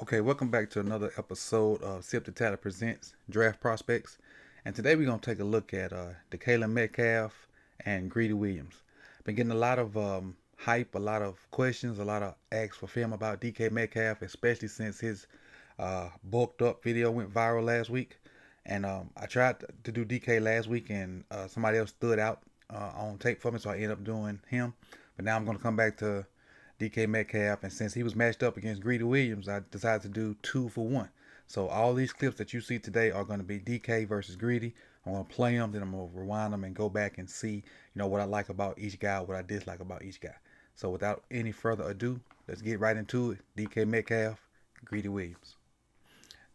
Okay, welcome back to another episode of Sip the Tally Presents Draft Prospects. And today we're going to take a look at DK Metcalf and Greedy Williams. Been getting a lot of hype, a lot of questions, a lot of asks for film about DK Metcalf, especially since his bulked up video went viral last week. And I tried to do DK last week, and somebody else stood out on tape for me, so I ended up doing him. But now I'm going to come back to DK Metcalf, and since he was matched up against Greedy Williams, I decided to do 2-for-1. So all these clips that you see today are going to be DK versus Greedy. I'm going to play them, then I'm going to rewind them and go back and see, what I like about each guy, what I dislike about each guy. So without any further ado, let's get right into it. DK Metcalf, Greedy Williams.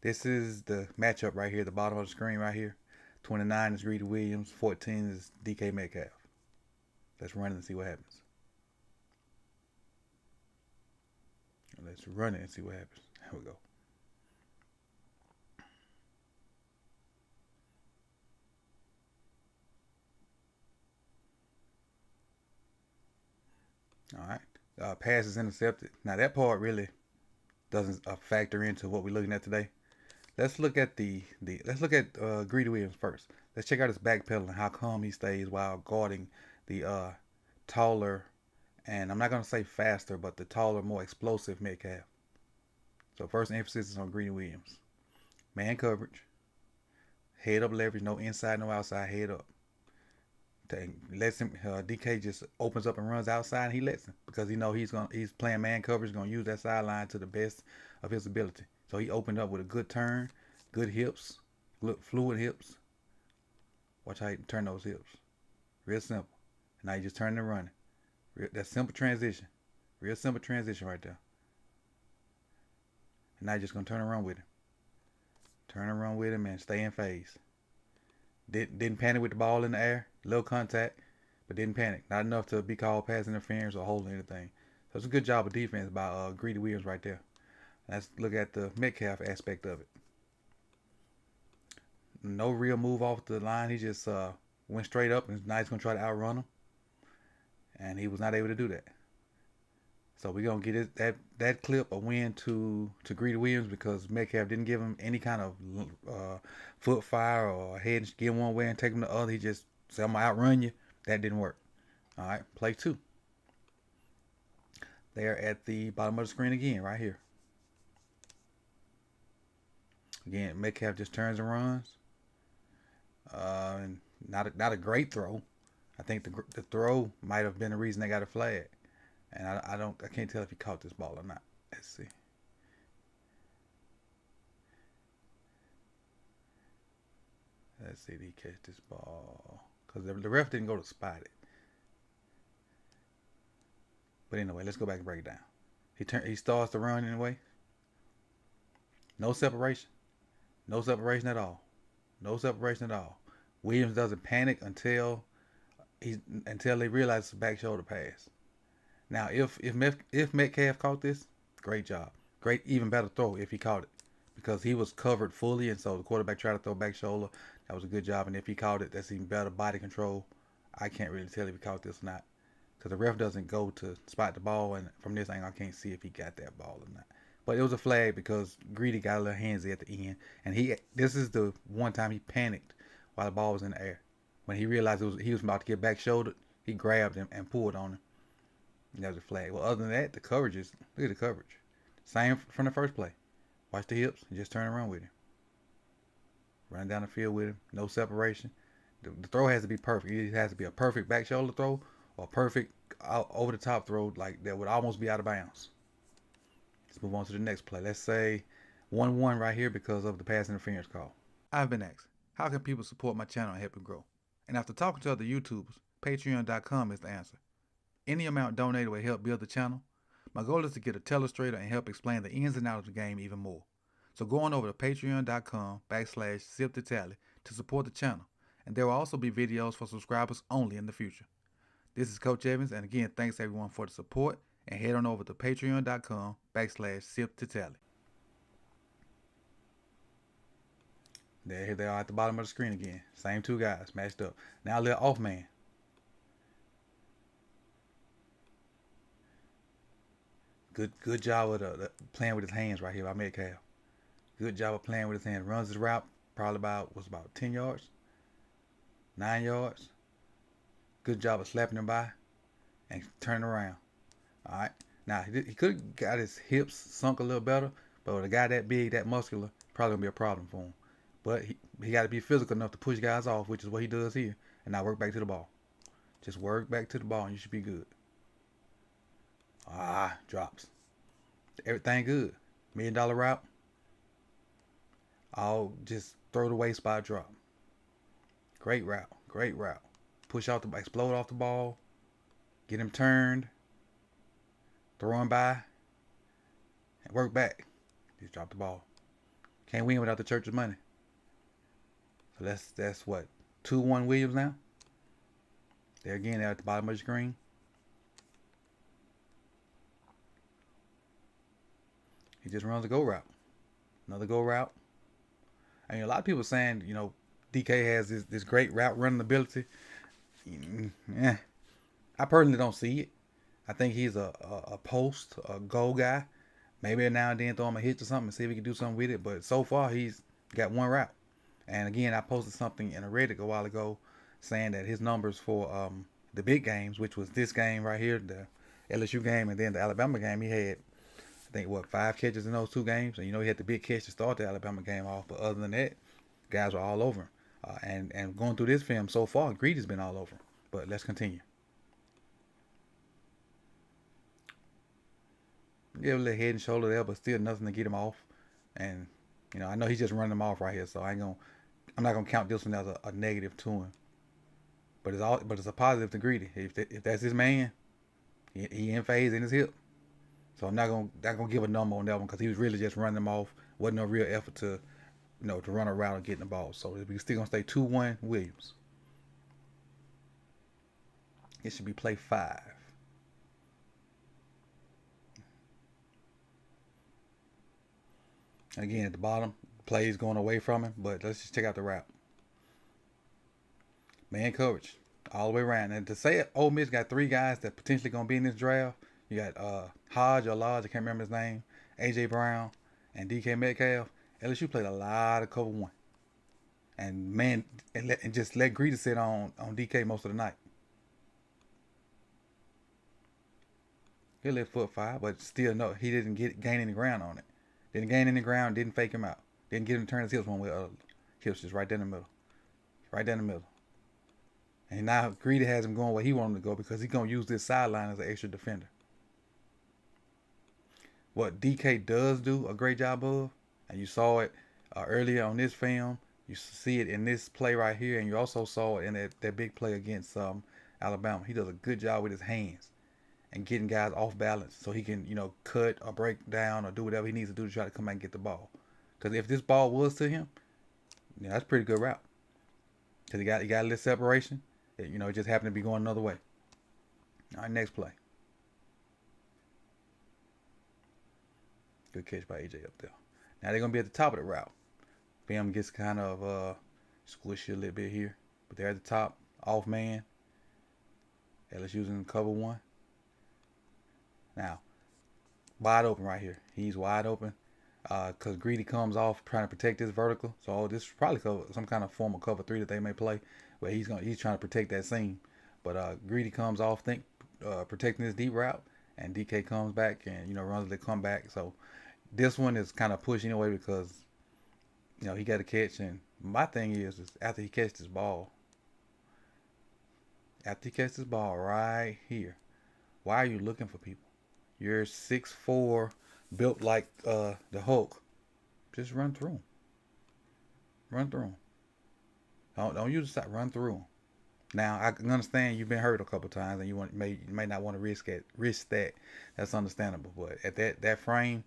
This is the matchup right here, the bottom of the screen right here. 29 is Greedy Williams, 14 is DK Metcalf. Let's run it and see what happens. Let's run it and see what happens. Here we go. All right. Pass is intercepted. Now that part really doesn't factor into what we're looking at today. Let's look at Greedy Williams first. Let's check out his backpedaling and how calm he stays while guarding the taller, and I'm not gonna say faster, but the taller, more explosive Metcalf. So first emphasis is on Greedy Williams. Man coverage, head up leverage, no inside, no outside, head up. Lets him. DK just opens up and runs outside, and he lets him because he know he's playing man coverage, gonna use that sideline to the best of his ability. So he opened up with a good turn, good hips, fluid hips. Watch how he turn those hips. Real simple. And now he just turning and running. That simple transition. Real simple transition right there. And now you're just gonna turn and run with him. Turn and run with him and stay in phase. Didn't panic with the ball in the air. Little contact, but didn't panic. Not enough to be called pass interference or holding anything. So it's a good job of defense by Greedy Williams right there. Let's look at the Metcalf aspect of it. No real move off the line. He just went straight up, and now he's going to try to outrun him. And he was not able to do that. So we're going to get that clip a win to Greedy Williams because Metcalf didn't give him any kind of foot fire or head get one way and take him the other. He just said, I'm going to outrun you. That didn't work. All right, play 2. They're at the bottom of the screen again, right here. Again, Metcalf just turns and runs. And not a great throw. I think the throw might have been the reason they got a flag. And I can't tell if he caught this ball or not. Let's see. Let's see if he catch this ball. Because the ref didn't go to spot it. But anyway, let's go back and break it down. He starts to run anyway. No separation. No separation at all. No separation at all. Williams doesn't panic until they realize it's a back shoulder pass. Now, if Metcalf caught this, great job. Great, even better throw if he caught it. Because he was covered fully, and so the quarterback tried to throw back shoulder. That was a good job. And if he caught it, that's even better body control. I can't really tell if he caught this or not. Because the ref doesn't go to spot the ball, and from this angle, I can't see if he got that ball or not. But it was a flag because Greedy got a little handsy at the end. And this is the one time he panicked while the ball was in the air. When he realized he was about to get back shouldered, he grabbed him and pulled on him. And that was a flag. Well, other than that, the coverage is, look at the coverage. Same from the first play. Watch the hips and just turn and run with him. Run down the field with him. No separation. The throw has to be perfect. It has to be a perfect back shoulder throw or a perfect over the top throw like that would almost be out of bounds. Let's move on to the next play. Let's say 1-1 right here because of the pass interference call. I've been asked, how can people support my channel and help it grow? And after talking to other YouTubers, patreon.com is the answer. Any amount donated will help build the channel. My goal is to get a telestrator and help explain the ins and outs of the game even more. So go on over to patreon.com/sipthetally to support the channel. And there will also be videos for subscribers only in the future. This is Coach Evans, and again, thanks everyone for the support, and head on over to patreon.com/sipthetally. There they are at the bottom of the screen again. Same 2 guys matched up. Now a little off man. Good job with playing with his hands right here by Metcalf. Good job of playing with his hands. Runs his route probably about 10 yards, 9 yards. Good job of slapping him by and turning around. All right. Now he could have got his hips sunk a little better, but with a guy that big, that muscular, probably gonna be a problem for him. But he got to be physical enough to push guys off, which is what he does here, and now work back to the ball. Just work back to the ball, and you should be good. Drops. Everything good. $1 million route. I'll just throw the away spot drop. Great route. Great route. Push out the explode off the ball. Get him turned. Throw him by. And work back. Just drop the ball. Can't win without the church's money. So that's what? 2-1 Williams now. There again, they're at the bottom of the screen. He just runs a go route. Another go route. I mean, a lot of people saying, DK has this great route running ability. Yeah, I personally don't see it. I think he's a post, a goal guy. Maybe now and then throw him a hitch or something and see if he can do something with it. But so far, he's got one route. And again, I posted something in a Reddit a while ago saying that his numbers for the big games, which was this game right here, the LSU game, and then the Alabama game, he had, I think, 5 catches in those 2 games. And, he had the big catch to start the Alabama game off. But other than that, guys were all over him. And going through this film so far, Greedy's been all over him. But let's continue. Give a little head and shoulder there, but still nothing to get him off. And, I know he's just running him off right here. So I'm not going to count this one as a negative to him. But it's a positive to Greedy. If that's his man, he in phase in his hip. So I'm not gonna give a number on that one because he was really just running them off. Wasn't no real effort to run around and getting the ball. So we're still gonna stay 2-1 Williams. It should be play 5. And again, at the bottom, plays going away from him. But let's just check out the route. Man coverage all the way around. And to say Ole Miss got 3 guys that potentially gonna be in this draft. You got Hodge or Lodge, I can't remember his name, AJ Brown, and DK Metcalf. LSU played a lot of cover 1. And just let Greedy sit on DK most of the night. He let foot 5, but still no, he didn't gain any ground on it. Didn't gain any ground, didn't fake him out. Didn't get him to turn his hips one way or other. Hips just right there in the middle. Right there in the middle. And now Greedy has him going where he wanted him to go because he's going to use this sideline as an extra defender. What DK does do a great job of, and you saw it earlier on this film, you see it in this play right here, and you also saw it in that big play against Alabama. He does a good job with his hands and getting guys off balance so he can, cut or break down or do whatever he needs to do to try to come back and get the ball. Because if this ball was to him, that's a pretty good route. Because he got a little separation. It just happened to be going another way. All right, next play. Good catch by AJ up there. Now they're going to be at the top of the route. Bam gets kind of squishy a little bit here. But they're at the top. Off man. LSU's in cover 1. Now, wide open right here. He's wide open. Because Greedy comes off trying to protect this vertical. So this is probably some kind of form of cover 3 that they may play. Where he's trying to protect that seam. But Greedy comes off protecting this deep route. And DK comes back and, runs the comeback. So this one is kind of pushing away because, he got a catch. And my thing is after he catches this ball. After he catches this ball right here. Why are you looking for people? You're 6'4", built like the Hulk. Just run through him. Run through him. Don't use the side. Run through him. Now I can understand you've been hurt a couple times and you may not want to risk that. That's understandable. But at that frame,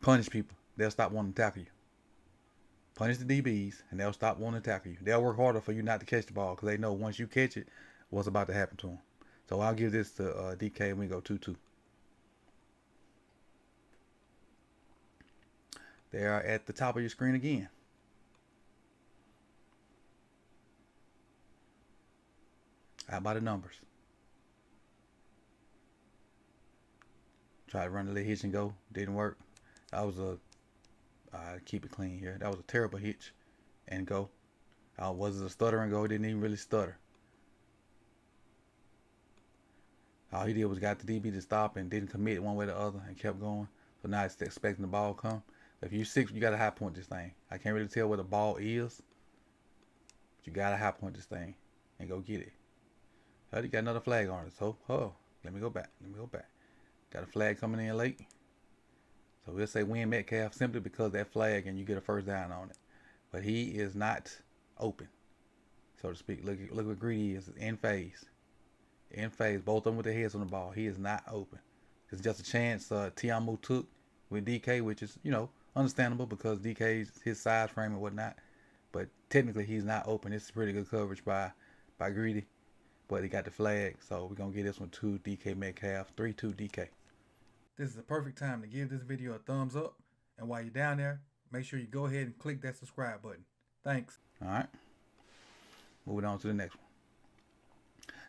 punish people. They'll stop wanting to tackle you. Punish the DBs and they'll stop wanting to tackle you. They'll work harder for you not to catch the ball because they know once you catch it, what's about to happen to them. So I'll give this to DK and we go 2-2. They are at the top of your screen again. How about the numbers? Tried to run the little hitch and go. Didn't work. That was a keep it clean here. That was a terrible hitch and go. Was it a stutter and go? It didn't even really stutter. All he did was got the DB to stop and didn't commit one way or the other and kept going. So now it's expecting the ball to come. If you 6, you got to high point this thing. I can't really tell where the ball is. But you got to high point this thing and go get it. Oh, you got another flag on it. So, let me go back. Got a flag coming in late. So we'll say win Metcalf simply because that flag and you get a first down on it. But he is not open, so to speak. Look what Greedy is in phase. In phase, both of them with their heads on the ball. He is not open. It's just a chance Tiamu took with DK, which is, understandable because DK's his size frame and whatnot. But technically he's not open. It's pretty good coverage by Greedy. But he got the flag, so we're going to give this one to DK Metcalf. 3-2 DK. This is the perfect time to give this video a thumbs up. And while you're down there, make sure you go ahead and click that subscribe button. Thanks. All right. Moving on to the next one.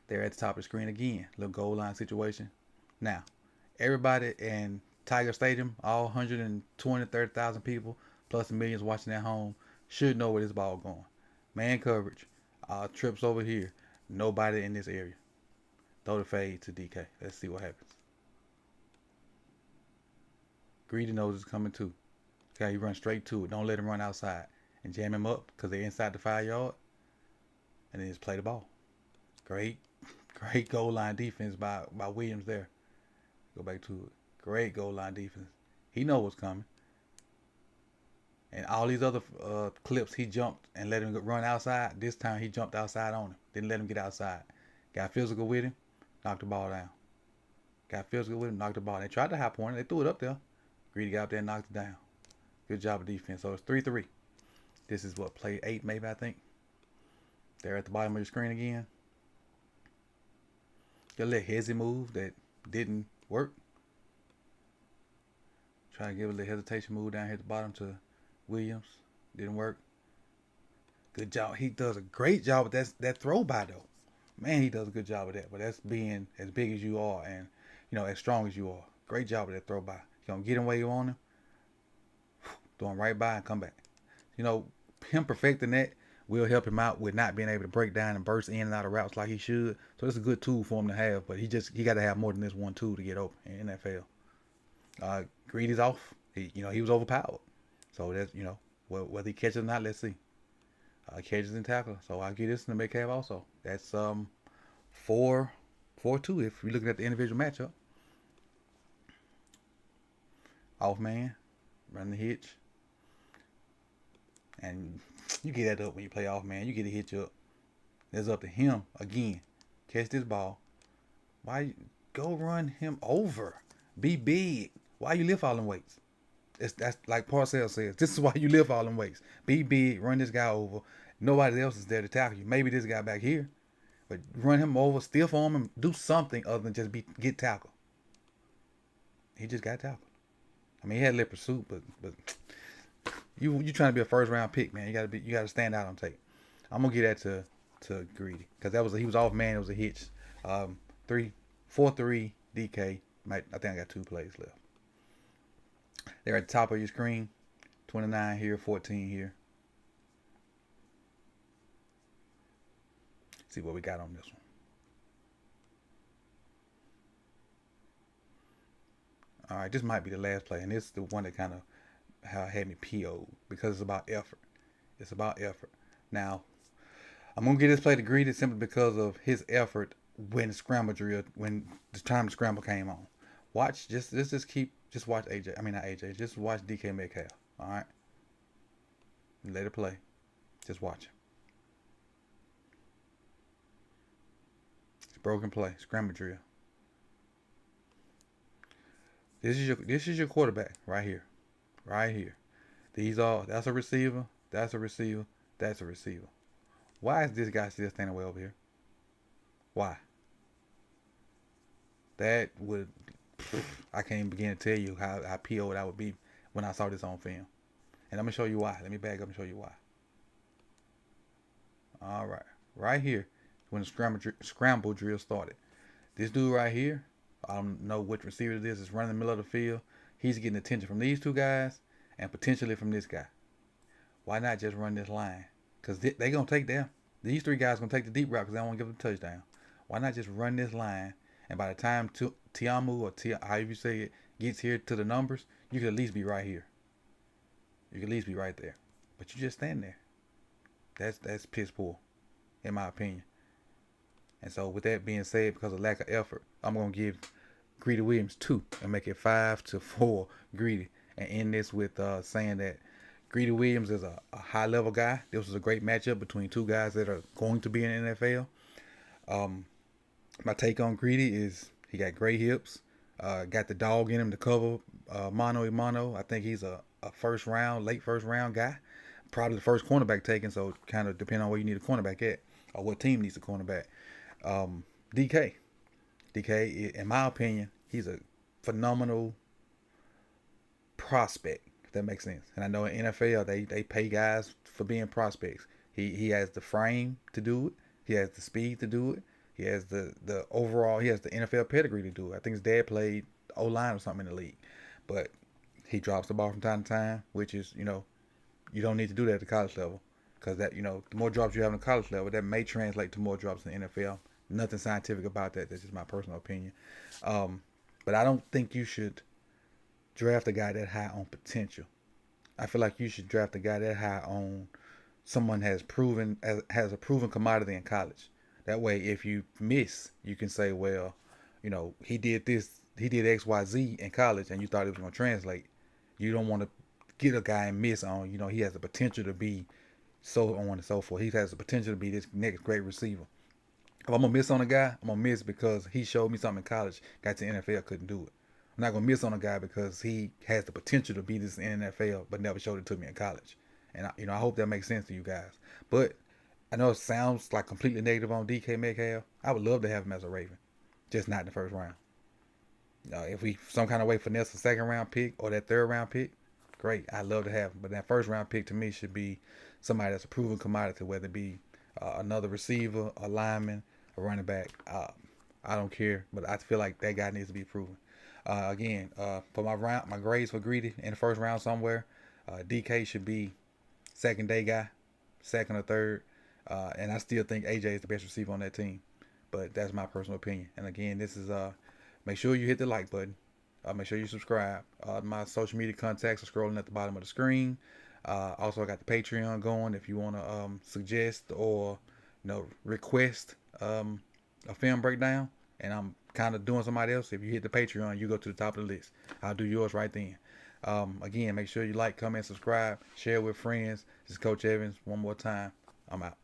They're at the top of the screen again. Little goal line situation. Now, everybody in Tiger Stadium, all 120, 30,000 people, plus the millions watching at home, should know where this ball going. Man coverage. Trips over here. Nobody in this area. Throw the fade to DK. Let's see what happens. Greedy knows it's coming too. Okay, he runs straight to it. Don't let him run outside and jam him up because they're inside the 5-yard. And then just play the ball. Great goal line defense by Willaims there. Go back to it. Great goal line defense. He knows what's coming. And all these other clips, he jumped and let him run outside. This time he jumped outside on him. Didn't let him get outside. Got physical with him. Knocked the ball down. Got physical with him. Knocked the ball. They tried to high point it. They threw it up there. Greedy got up there and knocked it down. Good job of defense. So it's 3-3. This is what, play 8 maybe, I think. They're at the bottom of your screen again. Got a little hezzy move that didn't work. Try to give a little hesitation move down here at the bottom to Willaims. Didn't work. Good job. He does a great job with that throw by though. Man, he does a good job with that. But that's being as big as you are and as strong as you are. Great job with that throw by. You gonna get him where you want him. Throw him right by and come back. Him perfecting that will help him out with not being able to break down and burst in and out of routes like he should. So it's a good tool for him to have. But he got to have more than this one tool to get open in NFL. Greedy's off. He was overpowered. So that's whether he catches or not, let's see. Catches and tackle. So I'll give this to Metcalf also. That's 4-2 if you're looking at the individual matchup. Off man, run the hitch. And you get that up when you play off man. You get a hitch up. It's up to him again. Catch this ball. Why go run him over? Be big. Why you lift all them weights? That's like Parcells says. This is why you lift all them weights. Be big. Run this guy over. Nobody else is there to tackle you. Maybe this guy back here, but run him over, stiff arm him, do something other than just get tackled. He just got tackled. I mean, he had a little pursuit, but you trying to be a first round pick, man. You gotta stand out on tape. I'm gonna give that to Greedy because he was off man. It was a hitch. 4-3 DK. I think I got 2 plays left. They're at the top of your screen. 29 here, 14 here. See what we got on this one. All right, this might be the last play, and this is the one that kind of had me PO'd because it's about effort. It's about effort. Now, I'm gonna give this play to Greedy simply because of his effort when the scramble drill, when the time the scramble came on. Watch, just watch AJ. I mean not AJ. Just watch DK Metcalf. All right, let it play. Just watch it. It's broken play, scramble drill. This is your quarterback right here. Right here. That's a receiver. That's a receiver. That's a receiver. Why is this guy still standing way over here? Why? That would, I can't even begin to tell you how PO'd I would be when I saw this on film. And I'm going to show you why. Let me back up and show you why. All right. Right here, when the scramble drill started. This dude right here, I don't know which receiver it is. It's running the middle of the field. He's getting attention from these two guys and potentially from this guy. Why not just run this line? Because they're going to take them. These three guys going to take the deep route because they don't want to give them a touchdown. Why not just run this line? And by the time Tiamu or however you say it gets here to the numbers, you could at least be right here. You could at least be right there. But you just stand there. That's piss poor, in my opinion. And so with that being said, because of lack of effort, I'm going to give Greedy Williams 2 and make it 5-4 Greedy. And end this with saying that Greedy Williams is a high-level guy. This was a great matchup between two guys that are going to be in the NFL. My take on Greedy is he got great hips, got the dog in him to cover mano a mano. I think he's a late first round guy. Probably the first cornerback taken, so kind of depending on where you need a cornerback at or what team needs a cornerback. DK, in my opinion, he's a phenomenal prospect, if that makes sense. And I know in NFL they pay guys for being prospects. He has the frame to do it. He has the speed to do it. He has the overall, he has the NFL pedigree to do it. I think his dad played O-line or something in the league. But he drops the ball from time to time, which is, you don't need to do that at the college level. Because that, the more drops you have in the college level, that may translate to more drops in the NFL. Nothing scientific about that. That's just my personal opinion. But I don't think you should draft a guy that high on potential. I feel like you should draft a guy that high on someone has a proven commodity in college. That way, if you miss, you can say, well, he did this, he did X, Y, Z in college, and you thought it was going to translate. You don't want to get a guy and miss on, he has the potential to be so on and so forth. He has the potential to be this next great receiver. If I'm going to miss on a guy, I'm going to miss because he showed me something in college, got to the NFL, couldn't do it. I'm not going to miss on a guy because he has the potential to be this in the NFL, but never showed it to me in college. And, I hope that makes sense to you guys. But I know it sounds like completely negative on DK Metcalf. I would love to have him as a Raven, just not in the first round. If we some kind of way finesse a second round pick or that third round pick, great. I'd love to have him. But that first round pick to me should be somebody that's a proven commodity, whether it be another receiver, a lineman, a running back. I don't care, but I feel like that guy needs to be proven. Again, for my grades for Greedy in the first round somewhere, DK should be second day guy, second or third. And I still think AJ is the best receiver on that team. But that's my personal opinion. And again, this is make sure you hit the like button. Make sure you subscribe. My social media contacts are scrolling at the bottom of the screen. Also, I got the Patreon going if you want to suggest or request a film breakdown. And I'm kind of doing somebody else. If you hit the Patreon, you go to the top of the list. I'll do yours right then. Again, make sure you like, comment, subscribe, share with friends. This is Coach Evans. One more time. I'm out.